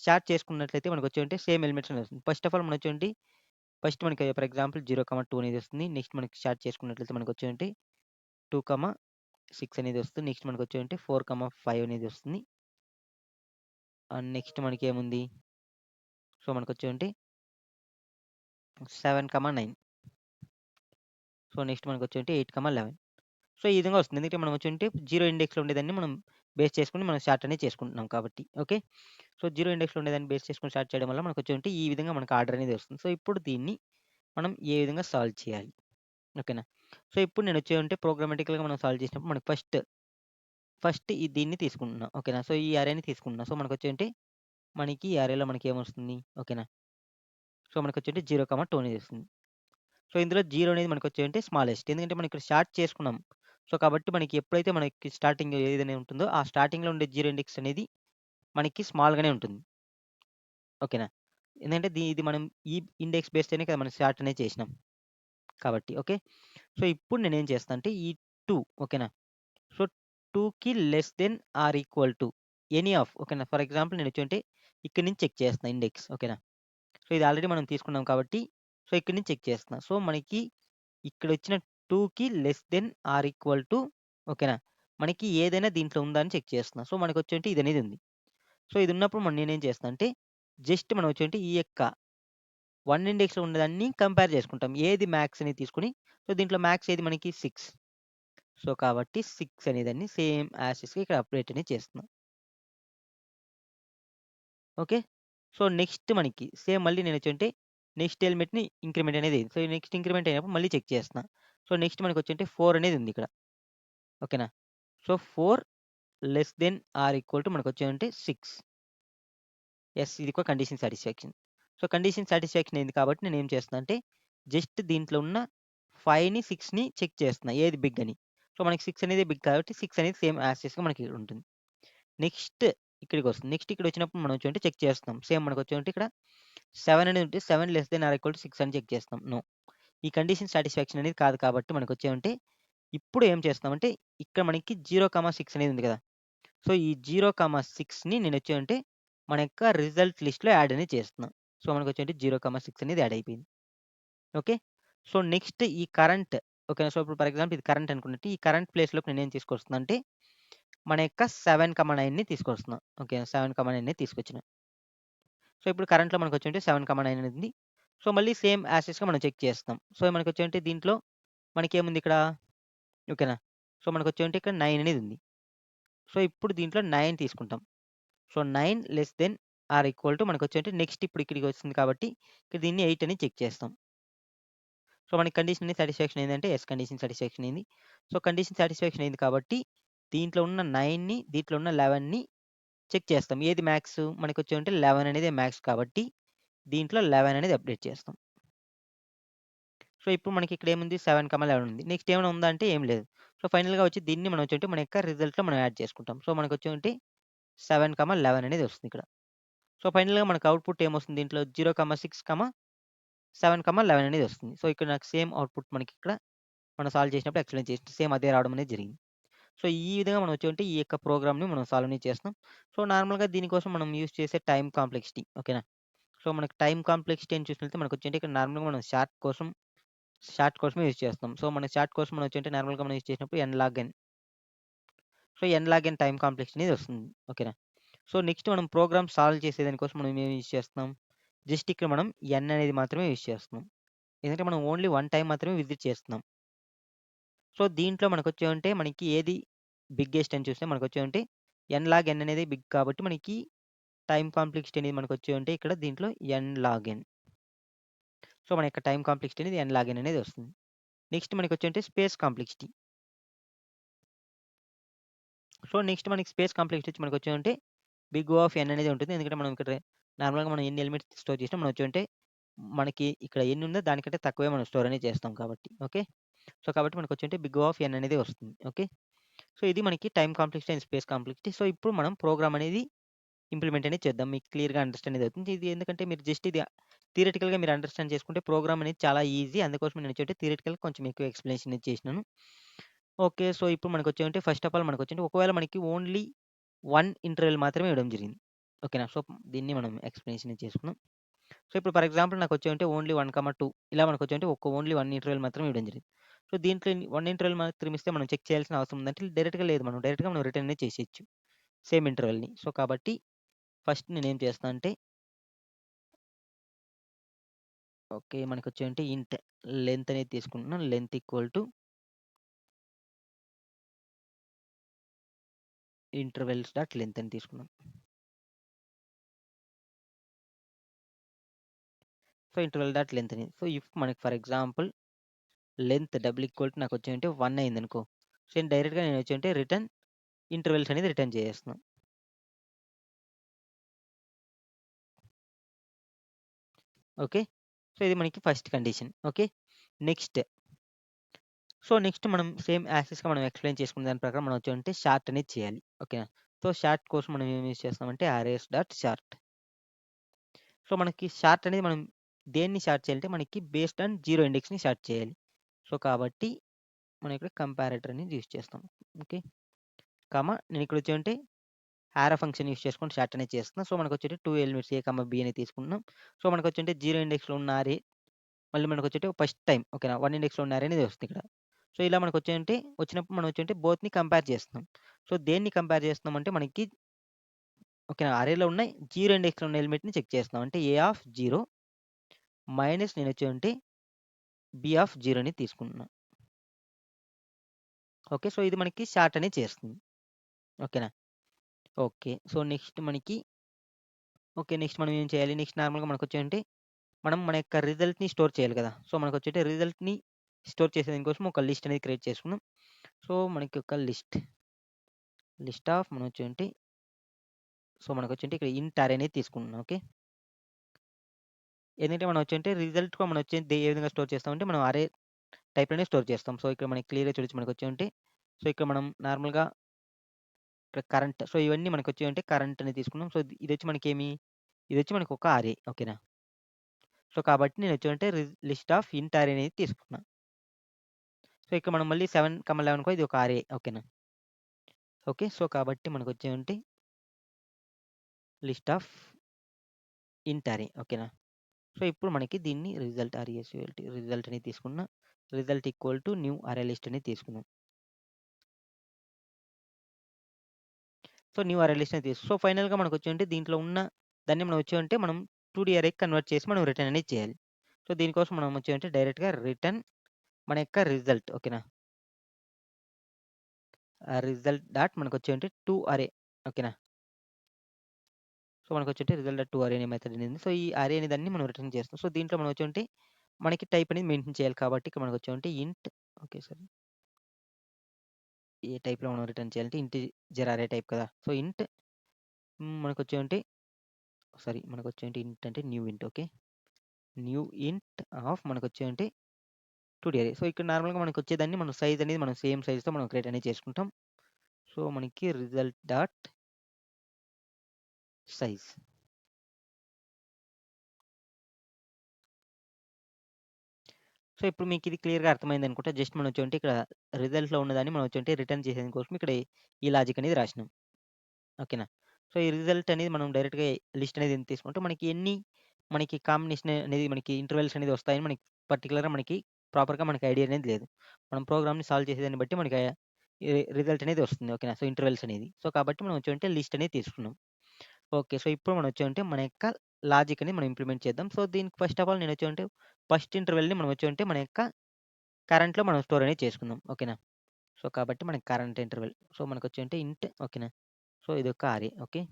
స్టార్ట్ చేసుకున్నట్లయితే మనకొచ్చేంటి సేమ్ ఎలిమెంట్స్ అనేది వస్తుంది. ఫస్ట్ ఆఫ్ ఆల్ మనొచ్చేంటి ఫస్ట్ మనకి ఫర్ ఎగ్జాంపుల్ 0, 2 అనేది వస్తుంది. నెక్స్ట్ మనకి స్టార్ట్ చేసుకున్నట్లయితే మనకొచ్చేంటి 2, 6 అనేది వస్తుంది. నెక్స్ట్ మనకొచ్చేంటి 4, 5 అనేది వస్తుంది. నెక్స్ట్ మనకేముంది సో, మనకొచ్చేంటి 7, 9 సో, నెక్స్ట్ మనకొచ్చేంటి 8, 11 సో, ఈ విధంగా వస్తుంది. ఎందుకంటే మనం వచ్చేంటి 0 ఇండెక్స్‌లో ఉండేదాన్ని మనం బేస్ చేసుకొని మనం స్టార్ట్ అనేది చేసుకుంటున్నాం కాబట్టి. ఓకే. సో, 0 ఇండెక్స్‌లో ఉండేదాన్ని బేస్ చేసుకొని స్టార్ట్ చేయడం వల్ల మనకొచ్చేంటి ఈ విధంగా మనకు ఆర్డర్ అనేది వస్తుంది. సో, ఇప్పుడు దీన్ని మనం ఏ విధంగా సాల్వ్ చేయాలి? ఓకేనా. సో, ఇప్పుడు నేనొచ్చేంటి ప్రోగ్రామాటికల్‌గా మనం సాల్వ్ చేసినప్పుడు మనకు ఫస్ట్ దీన్ని తీసుకుంటున్నా. ఓకేనా. సో, ఈ అరేని తీసుకుంటున్నా. సో, మనకొచ్చేంటి మనకి ఈ అరేలో మనకేమొస్తుంది? ఓకేనా. సో, మనకొచ్చేంటి 0, 2 అనేది వస్తుంది. సో, ఇందులో 0 అనేది మనకొచ్చేంటి స్మాలెస్ట్. ఎందుకంటే మనం ఇక్కడ స్టార్ట్ చేసుకున్నాం. సో, కాబట్టి మనకి ఎప్పుడైతే మనకి స్టార్టింగ్ ఏదైనా ఉంటుందో, ఆ స్టార్టింగ్‌లో ఉండే జీరో ఇండెక్స్ అనేది మనకి స్మాల్‌గానే ఉంటుంది. ఓకేనా? ఎందుకంటే ఇది మనం ఈ ఇండెక్స్ బేస్తోనే కదా మనం స్టార్ట్ అనేది చేసినాం. కాబట్టి ఓకే. సో, ఇప్పుడు నేనేం చేస్తా అంటే ఈ 2 ఓకేనా? సో, 2కి less than or equal to any of ఓకేనా? ఫర్ ఎగ్జాంపుల్ నేనొచ్చేంటి ఇక్కడి నుంచి చెక్ చేస్తున్నా ఇండెక్స్ ఓకేనా? సో, ఇది ఆల్రెడీ మనం తీసుకున్నాం కాబట్టి, సో, ఇక్కడి నుంచి చెక్ చేస్తున్నా. సో, మనకి ఇక్కడొచ్చిన 2కి less than or equal to ఓకేనా? మనకి ఏదైనా దీంట్లో ఉందా అని చెక్ చేస్తున్నా. సో, మనకొచ్చేంటి ఇదనేది ఉంది. సో, ఇది ఉన్నప్పుడు నేనేం చేస్తున్నా అంటే, జస్ట్ మనం వచ్చేంటి ఈ యొక్క 1 ఇండెక్స్‌లో ఉన్నదాన్ని కంపేర్ చేసుకుంటాం. ఏది మ్యాక్స్ అనేది తీసుకొని, సో, దీంట్లో మ్యాక్స్ ఏది మనకి 6. సో, కాబట్టి 6 అనేదాన్ని సేమ్ యాజ్ ఇట్‌గా ఇక్కడ అప్డేట్ అనేది చేస్తున్నాం. ఓకే. సో, నెక్స్ట్ మనకి సేమ్ మళ్ళీ నేనొచ్చేంటి నెక్స్ట్ ఎలిమెంట్‌ని ఇంక్రిమెంట్ అనేది అయింది. సో, ఈ నెక్స్ట్ ఇంక్రిమెంట్ అయినప్పుడు మళ్ళీ చెక్ చేస్తున్నా. సో, నెక్స్ట్ మనకొచ్చేంటి 4 అనేది ఉంది ఇక్కడ. ఓకేనా? So, 4 less than or equal to మనకొచ్చేంటి 6. యెస్. ఇది కూడా condition satisfaction. So, condition satisfaction అయింది కాబట్టి నేనేం చేస్తున్నా అంటే, జస్ట్ దీంట్లో ఉన్న 5ని, 6ని చెక్ చేస్తున్నా. ఏది బిగ్ అని. సో, మనకి 6 అనేది బిగ్ కాబట్టి 6 అనేది సేమ్ యాజ్ టీజ్‌గా మనకి ఉంటుంది. నెక్స్ట్ ఇక్కడికొస్తుంది. నెక్స్ట్ ఇక్కడొచ్చినప్పుడు మనం వచ్చేంటి చెక్ చేస్తున్నాం. సేమ్ మనకొచ్చేంటి ఇక్కడ 7 అనేది ఉంటే 7 less than or equal to 6 అని చెక్ చేస్తాం. నో. ఈ కండిషన్ సాటిస్ఫాక్షన్ అనేది కాదు కాబట్టి మనకొచ్చేమంటే, ఇప్పుడు ఏం చేస్తున్నామంటే, ఇక్కడ మనకి 0, 6 అనేది ఉంది కదా! సో, ఈ 0, 6ని నేనొచ్చేమంటే, మన యొక్క రిజల్ట్ లిస్ట్‌లో యాడ్ అనేది చేస్తున్నా. సో, మనకొచ్చేంటి 0, 6 అనేది యాడ్ అయిపోయింది. ఓకే. సో, నెక్స్ట్ ఈ కరెంట్ ఓకేనా. సో, ఇప్పుడు ఫర్ ఎగ్జాంపుల్ ఇది కరెంట్ అనుకున్నట్టు ఈ కరెంట్ ప్లేస్‌లోకి నేనేం తీసుకొస్తున్నా అంటే, మన యొక్క 7, 9ని తీసుకొస్తున్నా. ఓకే. 7, 9ని తీసుకొచ్చిన. సో, ఇప్పుడు కరెంట్‌లో మనకొచ్చేంటి 7, 9 అనేది ఉంది. సో, మళ్ళీ సేమ్ యాజ్ టీజ్‌గా మనం చెక్ చేస్తాం. సో, మనకొచ్చేంటి దీంట్లో మనకేముంది ఇక్కడ ఓకేనా. సో, మనకొచ్చేంటి ఇక్కడ 9 అనేది ఉంది. సో, ఇప్పుడు దీంట్లో 9 తీసుకుంటాం. So, 9 less than or equal to మనకొచ్చేంటి నెక్స్ట్ ఇప్పుడు ఇక్కడికి వస్తుంది కాబట్టి, ఇక్కడ దీన్ని 8 అని చెక్ చేస్తాం. సో, మనకి కండిషన్ అనేది సాటిస్ఫాక్షన్ అయిందంటే యెస్ కండిషన్ సాటిస్ఫాక్షన్ అయింది. సో, కండిషన్ సాటిస్ఫాక్షన్ అయింది కాబట్టి, దీంట్లో ఉన్న 9ని, దీంట్లో ఉన్న 11ని చెక్ చేస్తాం. ఏది మ్యాక్స్? మనకొచ్చేంటి 11 అనేది మ్యాక్స్ కాబట్టి, దీంట్లో 11 అనేది అప్డేట్ చేస్తాం. సో, ఇప్పుడు మనకి ఇక్కడ ఏముంది 7, 11 ఉంది. నెక్స్ట్ ఏమైనా ఉందా అంటే ఏం లేదు. సో, ఫైనల్‌గా వచ్చి దీన్ని మనం వచ్చేంటి మన యొక్క రిజల్ట్‌లో మనం యాడ్ చేసుకుంటాం. సో, మనకొచ్చేంటి 7, 11 అనేది వస్తుందిక్కడ. సో, ఫైనల్‌గా మనకు అవుట్‌పుట్ ఏమొస్తుంది దీంట్లో 0, 6, 7, 11 అనేది వస్తుంది. సో, ఇక్కడ నాకు సేమ్ అవుట్‌పుట్ మనకిక్కడ మనం సాల్వ్ చేసినప్పుడు ఎక్స్‌ప్లెయిన్ చేసి సేమ్ అదే రావడం అనేది జరిగింది. సో, ఈ విధంగా మనం వచ్చేంటి ఈ యొక్క ప్రోగ్రామ్‌ని మనం సాల్వ్ అనేది చేస్తున్నాం. సో, నార్మల్‌గా దీనికోసం మనం యూజ్ చేసే టైమ్ కాంప్లెక్సిటీ ఓకేనా. సో, మనకి టైమ్ కాంప్లెక్సిటీ అని చూసినట్లయితే మనకొచ్చేంటి ఇక్కడ నార్మల్‌గా మనం షార్ట్ కోసమే యూజ్ చేస్తాం. సో, మన షార్ట్ కోసం మనం వచ్చేంటి నార్మల్‌గా మనం యూజ్ చేసినప్పుడు ఎన్ లాగ్ ఎన్. సో, ఎన్ లాగ్ ఎన్ టైమ్ కాంప్లెక్సిటీ అనేది వస్తుంది. ఓకేనా. సో, నెక్స్ట్ మనం ప్రోగ్రామ్ సాల్వ్ చేసేదాని కోసం మనం ఏం యూజ్ చేస్తున్నాం? జస్ట్ ఇక్కడ మనం ఎన్ అనేది మాత్రమే యూజ్ చేస్తున్నాం. ఎందుకంటే మనం ఓన్లీ 1 టైమ్ మాత్రమే విజిట్ చేస్తున్నాం. సో, దీంట్లో మనకొచ్చేమంటే మనకి ఏది బిగ్గెస్ట్ అని చూస్తే మనకొచ్చేమంటే ఎన్ లాగ్ ఎన్ అనేది బిగ్ కాబట్టి మనకి టైమ్ కాంప్లెక్సిటీ అనేది మనకొచ్చేమంటే ఇక్కడ దీంట్లో ఎన్ లాగ్ ఎన్. సో, మన యొక్క టైమ్ కాంప్లెక్సిటీ అనేది ఎన్ లాగ్ ఎన్ అనేది వస్తుంది. నెక్స్ట్ మనకొచ్చేంటే స్పేస్ కాంప్లెక్సిటీ. సో, నెక్స్ట్ మనకి స్పేస్ కాంప్లెక్సిటీ వచ్చి మనకొచ్చేమంటే బిగ్ ఓ ఆఫ్ ఎన్ అనేది ఉంటుంది. ఎందుకంటే మనం ఇక్కడ నార్మల్‌గా మనం ఎన్ని ఎలిమెంట్స్ స్టోర్ చేసినా మనం వచ్చేమంటే మనకి ఇక్కడ ఎన్ని ఉందో దానికంటే తక్కువే మనం స్టోర్ అనేది చేస్తాం కాబట్టి. ఓకే. సో, కాబట్టి మనకొచ్చేంటే బిగ్ ఓ ఆఫ్ ఎన్ అనేది వస్తుంది. ఓకే. సో, ఇది మనకి time complexity and space complexity. So, ఇప్పుడు మనం ప్రోగ్రామ్ అనేది ఇంప్లిమెంట్ అనేది చేద్దాం. మీకు క్లియర్‌గా అండర్‌స్టాండ్ అనేది అవుతుంది. ఇది ఎందుకంటే మీరు జస్ట్ ఇది థియరిటికల్‌గా మీరు అండర్‌స్టాండ్ చేసుకుంటే ప్రోగ్రామ్ అనేది చాలా ఈజీ. అందుకోసం నేను వచ్చేటి థియరిటికల్‌గా కొంచెం ఎక్కువ ఎక్స్‌ప్లనేషన్ అనేది చేసినాను. ఓకే. సో, ఇప్పుడు మనకొచ్చేమంటే ఫస్ట్ ఆఫ్ ఆల్ మనకొచ్చేంటి ఒకవేళ మనకి ఓన్లీ 1 ఇంటర్వెల్ మాత్రమే ఇవ్వడం జరిగింది. ఓకేనా. సో, దీన్ని మనం ఎక్స్‌ప్లనేషన్ అనేది చేసుకుందాం. సో, ఇప్పుడు ఫర్ ఎగ్జాంపుల్ నాకొచ్చేమంటే ఓన్లీ 1, 2 ఇలా మనకొచ్చేమంటే ఓన్లీ 1 ఇంటర్వెల్ మాత్రమే ఇవ్వడం జరిగింది. సో, దీంట్లో 1 ఇంటర్వెల్ మాత్రం ఇస్తే మనం చెక్ చేయాల్సిన అవసరం ఉందంటే డైరెక్ట్‌గా లేదు. డైరెక్ట్‌గా మనం రిటర్న్ అనేది చేసేయొచ్చు. సేమ్ ఇంటర్వెల్‌ని. సో, కాబట్టి ఫస్ట్ నేనేం చేస్తా అంటే ఓకే. మనకొచ్చేంటి ఇంట్ లెంత్ అనేది తీసుకుంటున్నాను. Length equal to intervals dot length అని తీసుకున్నాం. సో, ఇంటర్వెల్ డాట్ లెంత్ అని. సో, ఇఫ్ మనకి for example length double equal to నాకొచ్చేంటి 1 అయిందనుకో. సో, డైరెక్ట్‌గా నేనొచ్చేంటి రిటర్న్ ఇంటర్వెల్స్ అనేది రిటర్న్ చేసేస్తున్నాం. ఓకే. సో, ఇది మనకి first condition. Okay. Next so, next మనం సేమ్ యాక్సెస్‌గా మనం ఎక్స్‌ప్లెయిన్ చేసుకున్న దాని ప్రకారం మనం వచ్చేమంటే షార్ట్ అనేది చేయాలి. ఓకేనా? సో, షార్ట్ కోసం మనం ఏం యూజ్ చేస్తామంటే అరేస్ డాట్ షార్ట్. సో, మనకి షార్ట్ అనేది మనం దేన్ని షార్ట్ చేయాలంటే మనకి బేస్డ్ ఆన్ 0 ఇండెక్స్‌ని షార్ట్ చేయాలి. సో, కాబట్టి మనం ఇక్కడ కంపారేటర్ అనేది యూజ్ చేస్తాం. ఓకే. నేను ఇక్కడ వచ్చేమంటే యారో ఫంక్షన్ యూజ్ చేసుకొని షార్ట్ అనేది చేస్తున్నాం. సో, మనకొచ్చేటి 2 ఎలిమెంట్స్ ఏ, బి అనేది తీసుకుంటున్నాం. సో, మనకొచ్చేంటే 0 ఇండెక్స్‌లో ఉన్న అరే మళ్ళీ మనకొచ్చేటి ఫస్ట్ టైమ్ ఓకేనా? 1 ఇండెక్స్‌లో ఉన్న అరే అనేది వస్తుంది ఇక్కడ. సో, ఇలా మనకొచ్చేంటే వచ్చినప్పుడు మనం వచ్చేంటే బోత్‌ని కంపేర్ చేస్తున్నాం. సో, దేన్ని కంపేర్ చేస్తున్నాం అంటే మనకి ఓకేనా? అరేలో ఉన్న 0 ఇండెక్స్‌లో ఉన్న ఎలిమెంట్‌ని చెక్ చేస్తున్నాం. అంటే ఏ ఆఫ్ 0 మైనస్ నేనొచ్చేంటే బి ఆఫ్ 0ని తీసుకుంటున్నా. ఓకే. సో, ఇది మనకి షార్ట్ అనేది చేస్తుంది. ఓకేనా? ఓకే. సో, నెక్స్ట్ మనం ఏం చేయాలి? నెక్స్ట్ నార్మల్‌గా మనకొచ్చేంటి మనం మన యొక్క రిజల్ట్‌ని స్టోర్ చేయాలి కదా! సో, మనకొచ్చేటి రిజల్ట్‌ని స్టోర్ చేసే దానికోసం ఒక లిస్ట్ అనేది క్రియేట్ చేసుకున్నాం. సో, మనకి ఒక లిస్ట్ ఆఫ్ మనకొచ్చేంటి ఇక్కడ ఇంట్ అరే అనేది తీసుకుంటున్నాం. ఓకే. ఎందుకంటే మనం వచ్చేంటి రిజల్ట్‌గా మనం వచ్చేది ఏ విధంగా స్టోర్ చేస్తామంటే మనం అరే టైప్‌లోనే స్టోర్ చేస్తాం. సో, ఇక్కడ మనకి క్లియర్‌గా చూడొచ్చు మనకొచ్చేంటి సో, ఇక్కడ మనం నార్మల్‌గా ఇక్కడ కరెంట్ సో, ఇవన్నీ మనకొచ్చేవంటే కరెంట్ అనేది తీసుకున్నాం. సో, ఇదొచ్చి మనకేమి ఇదొచ్చి మనకు ఒక అరే ఓకేనా? సో, కాబట్టి నేనొచ్చేమంటే లిస్ట్ ఆఫ్ ఇంట్ అరే అనేది తీసుకున్నా. సో, ఇక్కడ మనం మళ్ళీ 7, 11 కూడా ఇది ఒక అరే ఓకేనా? ఓకే. సో, కాబట్టి మనకొచ్చేమంటే లిస్ట్ ఆఫ్ ఇంట్ అరే ఓకేనా? సో, ఇప్పుడు మనకి దీన్ని రిజల్ట్ అనేది తీసుకున్న రిజల్ట్ ఈక్వల్ టు న్యూ అరే లిస్ట్ అనేది తీసుకున్నాం. సో, న్యూ అరే లిస్ట్ అనేది సో, ఫైనల్‌గా మనకొచ్చేమంటే దీంట్లో ఉన్న దాన్ని మనం వచ్చేమంటే మనం 2 డి అరేకి కన్వర్ట్ చేసి మనం రిటర్న్ అనేది చేయాలి. సో, దీనికోసం మనం వచ్చేమంటే డైరెక్ట్‌గా రిటర్న్ మన యొక్క రిజల్ట్ ఓకేనా? రిజల్ట్ డాట్ మనకొచ్చేమంటే 2 అరే ఓకేనా? సో, మనకొచ్చేంటి రిజల్ట్ డాట్ 2 అరే అనే మెథడ్ అనేది ఉంది. సో, ఈ అరే అనే దాన్ని మనం రిటర్న్ చేస్తాం. సో, దీంట్లో మనం వచ్చేమంటే మనకి టైప్ అనేది మెయింటైన్ చేయాలి కాబట్టి ఇక్కడ మనకొచ్చేమంటే ఇంట్ ఓకే. సారీ. ఏ టైప్‌లో మనం రిటర్న్ చేయాలంటే ఇంటిజర్ అరే టైప్ కదా! సో, ఇంట్ మనకొచ్చేమంటే మనకొచ్చేంటి ఇంట్ అంటే new int okay. New int of మనకొచ్చేమంటే 2 డి అరే. సో, ఇక్కడ నార్మల్‌గా మనకొచ్చేదాన్ని మనం సైజ్ అనేది మనం సేమ్ సైజ్‌తో మనం క్రియేట్ అనేది చేసుకుంటాం. సో, మనకి రిజల్ట్ డాట్ సైజ్. సో, ఇప్పుడు మీకిది క్లియర్‌గా అర్థమైందనుకుంటా. జస్ట్ మనం వచ్చేమంటే ఇక్కడ రిజల్ట్‌లో ఉన్నదాన్ని మనం వచ్చేమంటే రిటర్న్ చేసేదాని కోసం ఇక్కడ ఈ లాజిక్ అనేది రాసినాం. ఓకేనా? సో, ఈ రిజల్ట్ అనేది మనం డైరెక్ట్‌గా లిస్ట్ అనేది ఎంత తీసుకుంటే మనకి కాంబినేషన్ అనేది మనకి ఇంటర్వెల్స్ అనేది వస్తాయని మనకి పర్టిక్యులర్‌గా మనకి ప్రాపర్‌గా మనకి ఐడియా అనేది లేదు. మనం ప్రోగ్రామ్‌ని సాల్వ్ చేసేదాన్ని బట్టి మనకి రిజల్ట్ అనేది వస్తుంది. ఓకేనా? సో, ఇంటర్వెల్స్ అనేది. సో, కాబట్టి మనం వచ్చేమంటే లిస్ట్ అనేది తీసుకున్నాం. ఓకే. సో, ఇప్పుడు మనం వచ్చామంటే మన యొక్క లాజిక్ అనేది మనం ఇంప్లిమెంట్ చేద్దాం. సో, దీనికి ఫస్ట్ ఆఫ్ ఆల్ నేను వచ్చామంటే ఫస్ట్ ఇంటర్వెల్‌ని మనం వచ్చామంటే మన యొక్క కరెంట్‌లో మనం స్టోర్ అనేది చేసుకుందాం. ఓకేనా? సో, కాబట్టి మనకి కరెంట్ ఇంటర్వెల్. సో, మనకొచ్చేంటే ఇంట్ ఓకేనా? సో, ఇదొక అరే ఓకే.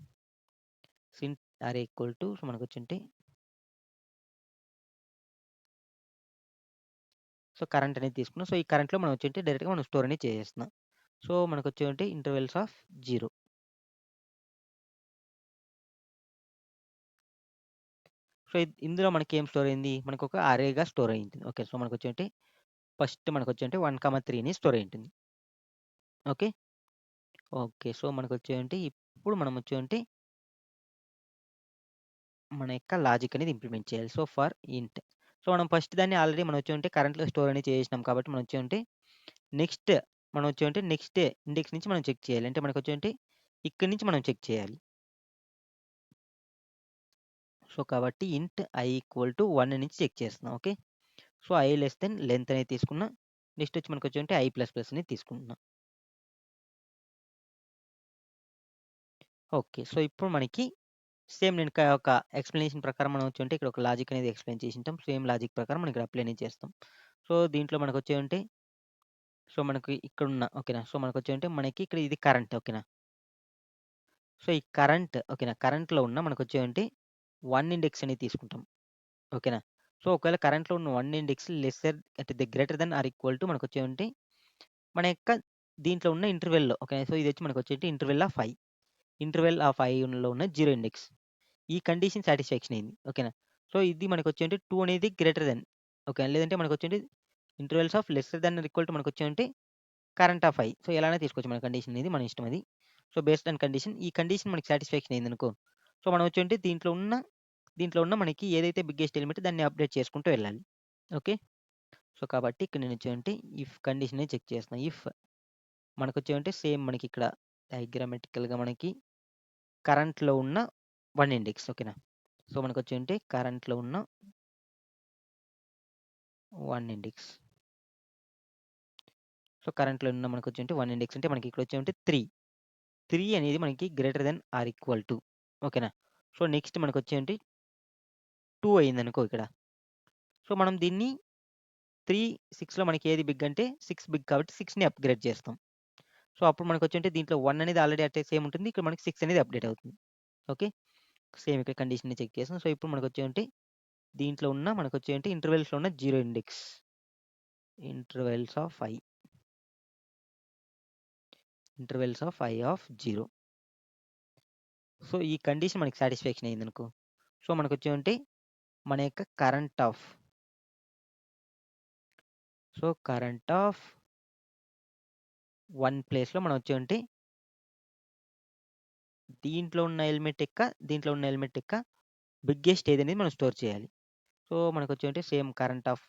సింట్ అరే ఈక్వల్ టు సో, మనకొచ్చేంటి సో, కరెంట్ అనేది తీసుకున్నాం. సో, ఈ కరెంట్‌లో మనం వచ్చేంటి డైరెక్ట్‌గా మనం స్టోర్ అనేది చేసేస్తున్నాం. సో, మనకొచ్చేంటి ఇంటర్వెల్స్ ఆఫ్ 0. సో, ఇందులో మనకేం స్టోర్ అయింది? మనకొక అరేగా స్టోర్ అయ్యింది. ఓకే. సో, మనకొచ్చేంటి ఫస్ట్ మనకొచ్చేంటి 1, 3ని స్టోర్ అయ్యుంటుంది. ఓకే. ఓకే. సో, మనకొచ్చేంటి ఇప్పుడు మనం వచ్చేంటి మన యొక్క లాజిక్ అనేది ఇంప్లిమెంట్ చేయాలి. So, for int. సో, మనం ఫస్ట్ దాన్ని ఆల్రెడీ మనం వచ్చేంటి కరెంట్‌లో స్టోర్ అనేది చేసేసినాం కాబట్టి మనం వచ్చేంటి నెక్స్ట్ మనం వచ్చేంటి నెక్స్ట్ ఇండెక్స్ నుంచి మనం చెక్ చేయాలి. అంటే మనకొచ్చేంటి ఇక్కడి నుంచి మనం చెక్ చేయాలి. సో, కాబట్టి ఇంట్ ఐ ఈక్వల్ టు 1 నుంచి చెక్ చేస్తున్నాం. Okay. So, I less than length అనేది తీసుకున్నా. నెక్స్ట్ వచ్చి మనకొచ్చేంటి ఐ ప్లస్ ప్లస్ అనేది తీసుకుంటున్నాం. ఓకే. సో, ఇప్పుడు మనకి సేమ్ నేను ఒక ఎక్స్‌ప్లనేషన్ ప్రకారం మనం వచ్చుంటే ఇక్కడ ఒక లాజిక్ అనేది ఎక్స్‌ప్లెయిన్ చేసుంటాం. సేమ్ లాజిక్ ప్రకారం మనం ఇక్కడ అప్లై అనేది చేస్తాం. సో, దీంట్లో మనకొచ్చేవుంటే సో, మనకి ఇక్కడున్న ఓకేనా? సో, మనకొచ్చేవుంటే మనకి ఇక్కడ ఇది కరెంట్ ఓకేనా? సో, ఈ కరెంట్ ఓకేనా? కరెంట్‌లో ఉన్న మనకొచ్చేవుంటే 1 ఇండెక్స్ అనేది తీసుకుంటాం. ఓకేనా? సో, ఒకవేళ కరెంట్‌లో ఉన్న 1 ఇండెక్స్ లెస్సర్ అంటే greater than or equal to మనకొచ్చేవుంటే మన యొక్క దీంట్లో ఉన్న ఇంటర్వెల్‌లో ఓకే. సో, ఇదొచ్చి మనకొచ్చేటి interval of i. Interval of iలో ఉన్న 0 ఇండెక్స్. ఈ కండిషన్ సాటిస్ఫాక్షన్ అయింది. ఓకేనా? సో, ఇది మనకొచ్చేంటి 2 అనేది గ్రేటర్ థాన్ ఓకే. లేదంటే మనకొచ్చేంటి intervals of lesser than or equal to మనకొచ్చేవంటే కరెంట్ ఆఫ్ ఐ. సో, ఎలానే తీసుకోవచ్చు మన కండిషన్ ఇది మన ఇష్టం అది. సో, బేస్డ్ ఆన్ కండిషన్ ఈ కండిషన్ మనకి సాటిస్ఫాక్షన్ అయిందనుకో, సో, మనం వచ్చేంటి దీంట్లో ఉన్న మనకి ఏదైతే బిగ్గెస్ట్ ఎలిమెంట్ దాన్ని అప్డేట్ చేసుకుంటూ వెళ్ళాలి. ఓకే. సో, కాబట్టి ఇక్కడ నేను వచ్చేవంటే ఇఫ్ కండిషనే చెక్ చేస్తున్నా. ఇఫ్ మనకొచ్చేవంటే సేమ్ మనకి ఇక్కడ డయాగ్రామాటికల్‌గా మనకి కరెంట్‌లో ఉన్న 1 ఇండెక్స్ ఓకేనా. సో, మనకొచ్చేవంటే కరెంట్‌లో ఉన్న 1 ఇండెక్స్. సో, కరెంట్‌లో ఉన్న మనకొచ్చేవంటే 1 ఇండెక్స్ అంటే మనకి ఇక్కడ వచ్చేవంటే 3. 3 అనేది మనకి greater than or equal to ఓకేనా. సో, నెక్స్ట్ మనకొచ్చేవంటే 2 అయిందనుకో ఇక్కడ. సో, మనం దీన్ని 3, 6లో మనకి ఏది బిగ్ అంటే 6 బిగ్ కాబట్టి 6ని అప్‌గ్రేడ్ చేస్తాం. సో, అప్పుడు మనకొచ్చేంటే దీంట్లో 1 అనేది ఆల్రెడీ అట్టే సేమ్ ఉంటుంది. ఇక్కడ మనకి 6 అనేది అప్‌డేట్ అవుతుంది. ఓకే. సేమ్ ఇక్కడ కండిషన్‌ని చెక్ చేసాం. సో, ఇప్పుడు మనకొచ్చేంటి దీంట్లో ఉన్న మనకొచ్చేంటి ఇంటర్వెల్స్‌లో ఉన్న 0 index. Intervals of i. Intervals of i of 0. So, ఈ కండిషన్ మనకి సాటిస్ఫాక్షన్ అయిందనుకో, సో, మనకొచ్చేంటి మన యొక్క కరెంట్ ఆఫ్ 1 ప్లేస్‌లో మనం వచ్చేంటి దీంట్లో ఉన్న ఎలిమెంట్ యొక్క బిగ్గెస్ట్ ఏదనేది మనం స్టోర్ చేయాలి. సో, మనకొచ్చేంటి సేమ్ కరెంట్ ఆఫ్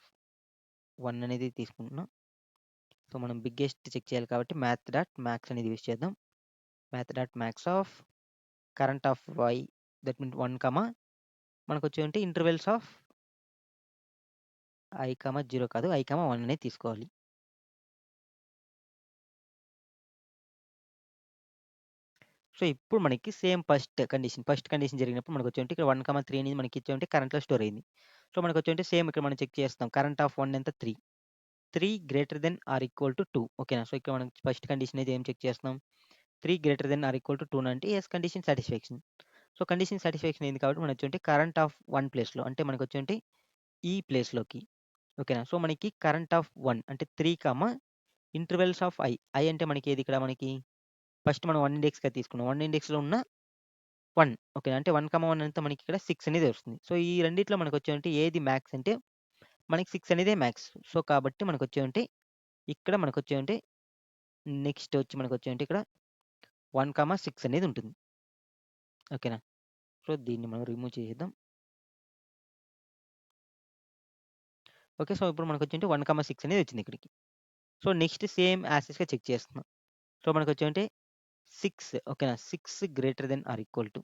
1 అనేది తీసుకుంటున్నాం. సో, మనం బిగ్గెస్ట్ చెక్ చేయాలి కాబట్టి math.max అనేది యూజ్ చేద్దాం. math.max of current of y that means 1, మనకొచ్చేంటి ఇంటర్వెల్స్ ఆఫ్ i, 0 కాదు i, 1 అనేది తీసుకోవాలి. సో, ఇప్పుడు మనకి సేమ్ ఫస్ట్ కండిషన్ జరిగినప్పుడు మనకొచ్చేంటి ఇక్కడ 1, 3 అనేది మనకి ఇచ్చేంటి కరెంట్‌లో స్టోర్ అయింది. సో, మనకొచ్చేంటి సేమ్ ఇక్కడ మనం చెక్ చేస్తాం. కరెంట్ ఆఫ్ 1 ఎంత 3. 3 greater than or equal to 2 ఓకేనా. సో, ఇక్కడ మనం ఫస్ట్ కండిషన్ అయితే ఏం చెక్ చేస్తున్నాం. 3 greater than or equal to 2 అంటే yes condition satisfaction. So, condition satisfaction అయింది కాబట్టి మనకొచ్చేంటి కరెంట్ ఆఫ్ 1 ప్లేస్‌లో అంటే మనకొచ్చేంటి ఈ ప్లేస్‌లోకి ఓకేనా. సో, మనకి కరెంట్ ఆఫ్ 1 అంటే 3, ఇంటర్వెల్స్ ఆఫ్ i. i అంటే మనకి ఏది ఇక్కడ మనకి ఫస్ట్ మనం 1 ఇండెక్స్‌గా తీసుకున్నాం. 1 ఇండెక్స్‌లో ఉన్న 1 ఓకేనా. అంటే 1, 1 అంతా మనకి ఇక్కడ 6 అనేది వస్తుంది. సో, ఈ రెండిట్లో మనకొచ్చేంటి ఏది మ్యాక్స్ అంటే మనకి 6 అనేదే మ్యాక్స్. సో, కాబట్టి మనకొచ్చేంటి ఇక్కడ మనకొచ్చేంటి నెక్స్ట్ వచ్చి మనకొచ్చేంటి ఇక్కడ 1, 6 అనేది ఉంటుంది. ఓకేనా. సో, దీన్ని మనం రిమూవ్ చేసేద్దాం. ఓకే. సో, ఇప్పుడు మనకొచ్చేంటి 1, 6 అనేది వచ్చింది ఇక్కడికి. సో, నెక్స్ట్ సేమ్ యాసిస్‌గా చెక్ చేస్తున్నాం. సో, మనకొచ్చేంటి 6 ఓకేనా. 6 greater than or equal to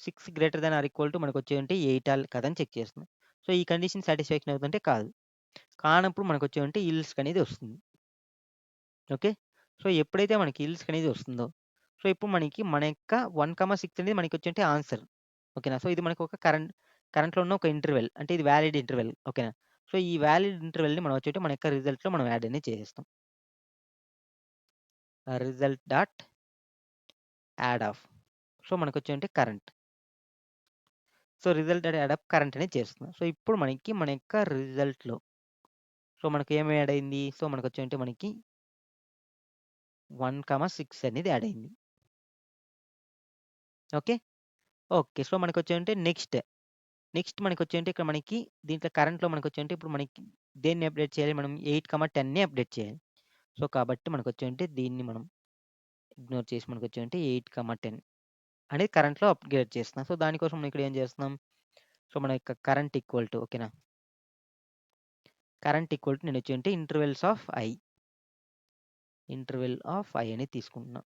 6 greater than or equal to మనకొచ్చేంటి 8 కాదని చెక్ చేస్తున్నాం. సో, ఈ కండిషన్ సాటిస్ఫాక్షన్ అవుతుందంటే కాదు. కానప్పుడు మనకొచ్చేంటి ఇల్స్‌కి అనేది వస్తుంది. ఓకే. సో, ఎప్పుడైతే మనకి ఇల్స్‌కి అనేది వస్తుందో, సో, ఇప్పుడు మనకి మన యొక్క 1, 6 అనేది మనకొచ్చేంటి ఆన్సర్. ఓకేనా. సో, ఇది మనకు ఒక కరెంట్‌లో ఉన్న ఒక ఇంటర్వెల్. అంటే ఇది వాలిడ్ ఇంటర్వెల్. ఓకేనా. సో, ఈ వాలిడ్ ఇంటర్వెల్‌ని మనం వచ్చేటి మన యొక్క రిజల్ట్‌లో మనం యాడ్ అనేది చేసేస్తాం. Result dot add of. So, మనకొచ్చేంటి current. So, result dot add of current అనేది చేస్తున్నాం. సో, ఇప్పుడు మనకి మన యొక్క రిజల్ట్‌లో సో, మనకి ఏమి యాడ్ అయింది? సో, మనకొచ్చేంటి మనకి 1, 6 అనేది యాడ్ అయింది. ఓకే. ఓకే. సో, మనకొచ్చేంటి నెక్స్ట్ మనకొచ్చేంటి ఇక్కడ మనకి దీంట్లో కరెంట్‌లో మనకొచ్చేంటి ఇప్పుడు మనకి దేన్ని అప్డేట్ చేయాలి మనం 8, 10ని అప్డేట్ చేయాలి. సో, కాబట్టి మనకొచ్చేంటి దీన్ని మనం ఇగ్నోర్ చేసి మనకొచ్చేంటి 8, 10 అనేది కరెంట్‌లో అప్‌గ్రేడ్ చేస్తున్నాం. సో, దానికోసం మనం ఇక్కడ ఏం చేస్తున్నాం. సో, మన యొక్క కరెంట్ ఈక్వల్ టు ఓకేనా. కరెంట్ ఈక్వల్ టు నేనొచ్చేంటి ఇంటర్వెల్ ఆఫ్ i అనేది తీసుకుంటున్నా.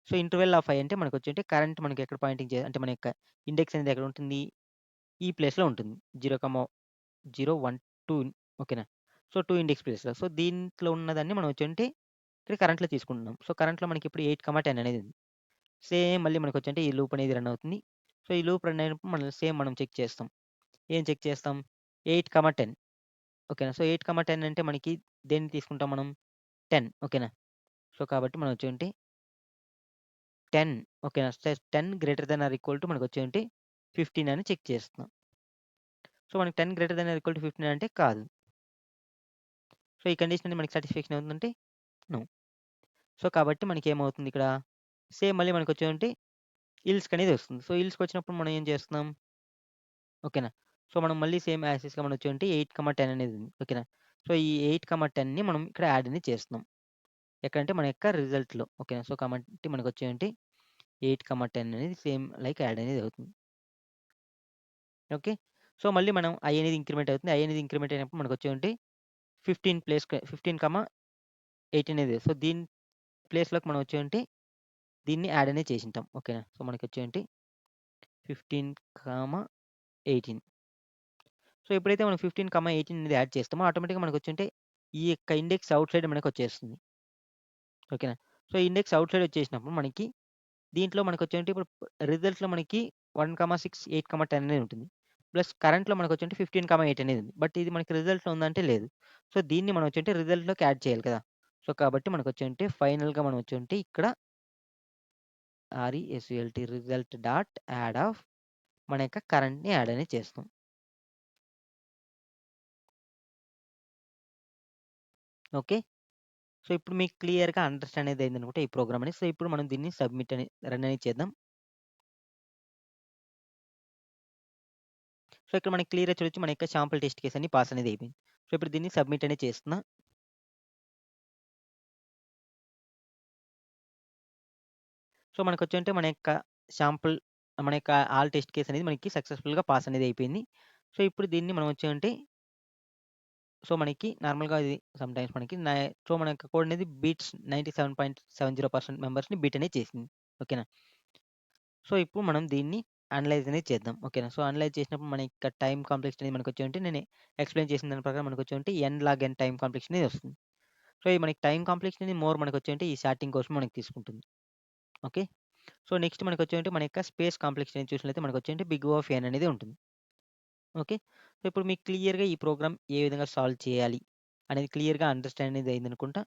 సో, ఇంటర్వెల్ ఆఫ్ i అంటే మనకొచ్చేంటి కరెంట్ మనకి ఎక్కడ పాయింటింగ్ అంటే మన యొక్క ఇండెక్స్ అనేది ఎక్కడ ఉంటుంది? ఈ ప్లేస్‌లో ఉంటుంది. 0, 1, 2 ఓకేనా. సో, 2 ఇండెక్స్ ప్లేస్‌లో. సో, దీంట్లో ఉన్నదాన్ని మనం వచ్చేంటి ఇక్కడ కరెంట్‌లో తీసుకుంటున్నాం. సో, కరెంట్‌లో మనకి ఇప్పుడు 8, 10 అనేది ఉంది. సేమ్ మళ్ళీ మనకొచ్చేంటి ఈ లూప్ అనేది రన్ అవుతుంది. సో, ఈ లూప్ రన్ అయినప్పుడు మనం చెక్ చేస్తాం. ఏం చెక్ చేస్తాం? 8, 10 ఓకేనా. సో, 8, 10 అంటే మనకి దేన్ని తీసుకుంటాం మనం? 10 ఓకేనా. సో, కాబట్టి మనం వచ్చేంటి 10 ఓకేనా. 10 greater than or equal to మనకొచ్చేంటి 15 అని చెక్ చేస్తున్నాం. సో, మనకి 10 greater than or equal to 15 అంటే కాదు. సో, ఈ కండిషన్ అనేది మనకి సాటిస్ఫాక్షన్ అవుతుందంటే నో. సో, కాబట్టి మనకేమవుతుంది ఇక్కడ సేమ్ మళ్ళీ మనకొచ్చేంటి ఇల్స్‌కి అనేది వస్తుంది. సో, ఇల్స్‌కి వచ్చినప్పుడు మనం ఏం చేస్తున్నాం? ఓకేనా. సో, మనం మళ్ళీ సేమ్ యాజ్ టీజ్‌గా మనం వచ్చేంటి 8, 10 అనేది ఉంది. ఓకేనా? సో, ఈ 8, 10ని మనం ఇక్కడ యాడ్ అనేది చేస్తున్నాం. ఎక్కడంటే మన యొక్క రిజల్ట్‌లో. ఓకేనా? సో, కాబట్టి మనకొచ్చేంటి 8, 10 అనేది సేమ్ లైక్ యాడ్ అనేది అవుతుంది. ఓకే. సో, మళ్ళీ మనం i అనేది ఇంక్రిమెంట్ అవుతుంది. i అనేది ఇంక్రిమెంట్ అయినప్పుడు మనకొచ్చేంటి 15 అనేది. సో, దీని ప్లేస్‌లోకి మనం వచ్చేంటి దీన్ని యాడ్ అనేది చేసుంటాం. ఓకేనా? సో, మనకొచ్చేంటి 15, సో, ఎప్పుడైతే మనం 15, 18 అనేది యాడ్ చేస్తామో ఆటోమేటిక్‌గా మనకొచ్చేంటి ఈ యొక్క ఇండెక్స్ ఔట్ సైడ్ మనకొచ్చేస్తుంది. ఓకేనా? సో, ఇండెక్స్ ఔట్ సైడ్ వచ్చేసినప్పుడు మనకి దీంట్లో మనకొచ్చేంటి ఇప్పుడు రిజల్ట్స్‌లో మనకి 1, 6, 8, 10 అనేది ఉంటుంది. ప్లస్ కరెంట్‌లో మనకొచ్చేంటి 15, 8 అనేది ఉంది. బట్ ఇది మనకి రిజల్ట్‌లో ఉందంటే లేదు. సో, దీన్ని మనం వచ్చేంటి రిజల్ట్‌లోకి యాడ్ చేయాలి కదా! సో, కాబట్టి మనకొచ్చేంటి ఫైనల్‌గా మనం వచ్చేంటి ఇక్కడ రెసల్ట్ రిజల్ట్ డాట్ యాడ్ ఆఫ్ మన యొక్క కరెంట్‌ని యాడ్ అనేది చేస్తాం. ఓకే. సో, ఇప్పుడు మీకు క్లియర్‌గా అండర్‌స్టాండ్ అనేది అయిందనుకుంటే ఈ ప్రోగ్రామ్ అనేది. సో, ఇప్పుడు మనం దీన్ని సబ్మిట్ అని రన్ అనేది చేద్దాం. సో, ఇక్కడ మనకి క్లియర్‌గా చూడొచ్చు మన యొక్క శాంపుల్ టెస్ట్ కేస్ అన్ని పాస్ అనేది అయిపోయింది. సో, ఇప్పుడు దీన్ని సబ్మిట్ అనేది చేస్తున్నా. సో, మనకొచ్చేంటి మన యొక్క శాంపుల్ మన యొక్క ఆల్ టెస్ట్ కేస్ అనేది మనకి సక్సెస్‌ఫుల్‌గా పాస్ అనేది అయిపోయింది. సో, ఇప్పుడు దీన్ని మనం వచ్చేంటి సో, మనకి నార్మల్‌గా ఇది సమ్‌టైమ్స్ మనకి సో, మన యొక్క కోడ్ అనేది బీట్స్ 97.70% మెంబర్స్‌ని బీట్ అనేది చేసింది. ఓకేనా? సో, ఇప్పుడు మనం దీన్ని అనలైజ్ అనేది చేద్దాం. ఓకేనా? సో, అనలైజ్ చేసినప్పుడు మన యొక్క టైమ్ కాంప్లెక్స్ అనేది మనకొచ్చేంటి నేను ఎక్స్‌ప్లెయిన్ చేసిన దాని ప్రకారం మనకొచ్చేంటి n log n time complex అనేది వస్తుంది. సో, ఈ మనకి టైమ్ కాంప్లెక్స్ అనేది మోర్ మనకొచ్చేంటి ఈ సార్టింగ్ కోసం మనకి తీసుకుంటుంది. ఓకే. సో, నెక్స్ట్ మనకొచ్చేంటి మన యొక్క స్పేస్ కాంప్లెక్స్ అనేది చూసినట్లయితే మనకొచ్చేంటి బిగ్ ఓ ఆఫ్ n అనేది ఉంటుంది. ఓకే. సో, ఇప్పుడు మీకు క్లియర్‌గా ఈ ప్రోగ్రామ్ ఏ విధంగా సాల్వ్ చేయాలి అనేది క్లియర్‌గా అండర్‌స్టాండ్ అనేది అయిందనుకుంటా.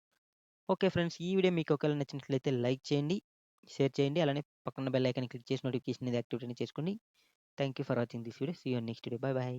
Okay friends. ఈ వీడియో మీకు ఒకవేళ నచ్చినట్లయితే లైక్ చేయండి, షేర్ చేయండి. అలానే పక్కన బెల్ ఐకాన్ క్లిక్ చేసి నోటిఫికేషన్ అనేది యాక్టివేట్ అనేది చేసుకోండి. Thank you for watching this video. See you on next video. Bye by.